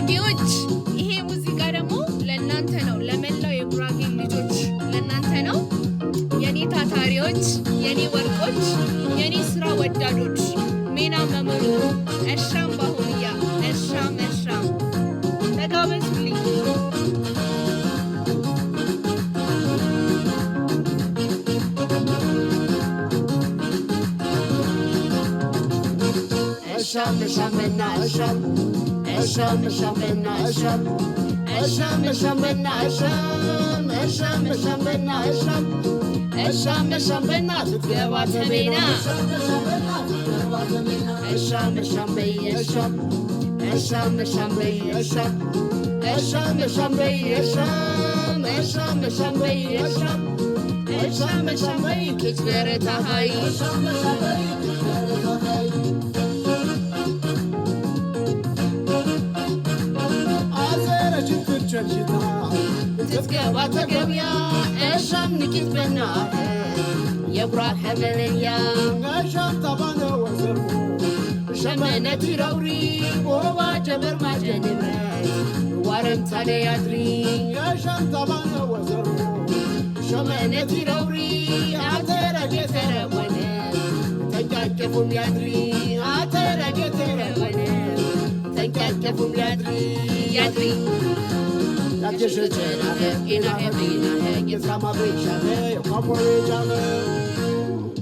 ጉራጌዎች ይሄ ሙዚቃ ደግሞ ለእናንተ ነው ለመላው የጉራጌ ልጆች ለእናንተ ነው የኔ ታታሪዎች የኔ ወርቆች የኔ ስራ ወዳዶች ሜና መመሩ እሻም ባሁንያ እሻም ተጋበዙልኝ Esham benna tutgeba tabina تتقوى تقويا اشام نكيت بناه يبرح حمليا اشام طبانا وزرو شمنتي روري وهو جبر ما جنبت وارم تالي يدري اشام طبانا وزرو شمنتي روري عترى جترى ونم تنككفم يدري عترى جترى ونم تنككفم يدري Just a gentleman in a heavy night, you come up with a come for each other.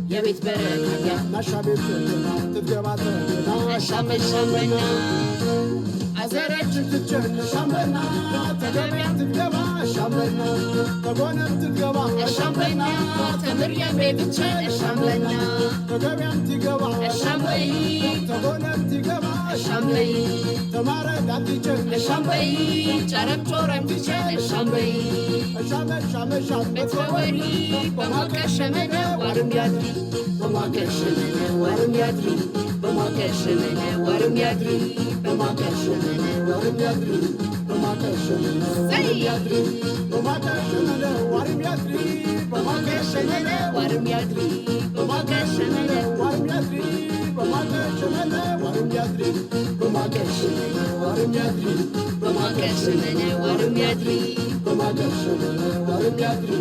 Yeah, it's better, yeah. I shall be to go out there. I shall be somewhere now. As I reach to turn the somewhere now, to go out to go out, somewhere now. To go out to go out, somewhere now. To the young baby chain, somewhere now. To go out to go out, somewhere. To go out to go out, somewhere. Tomorrow, that teacher, somewhere. Charam choram. Shambe, Betwari, Bamaka Shamene, Warum Yadri, Bamaka Shamene, Warum Yadri, Bamaka Shamene, Warum Yadri, Bamaka Shamene, Warum Yadri, Bamaka Shamene, Warum Yadri, Bamaka Shamene, Warum Yadri, Bamaka Shamene, Warum Yadri, Bamaka Shamene, Warum Yadri, Bamaka Shamene, Warum Yadri, Bamaka Shamene, Warum Yadri. Bamaka-shemene warum yadri Bamaka-shemene warum yadri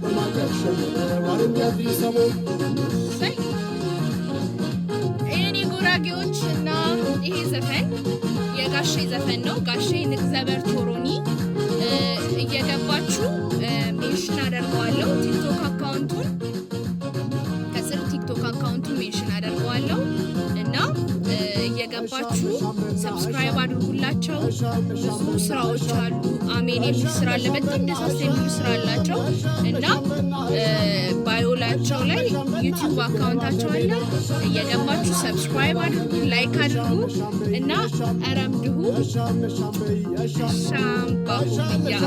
Bamaka-shemene warum yadri ሰሙ እኔ ጉራጌዎች እና ይሄ ዘፈን የጋሼ ዘፈን ነው ጋሼ ንግዘበር ቶሮኒ እየገባችሁ ሜንሽን አደርገዋለሁ ቲክቶክ አካውንቱን ከስር ቲክቶክ አካውንቱን ሜንሽን አደርገዋለሁ እና እየገባችሁ ሰብስክራይብ አድርጉላቸው ብዙ ስራዎች አሉ አሜን የሚል ስራ አለ በጣም ደስ የሚል ስራ አላቸው እና ባዮላቸው ላይ ዩቲዩብ አካውንታቸው አለ እየገባችሁ ሰብስክራይብ አድርጉ ላይክ አድርጉ እና አረምድሁ ሻምባሁ ያ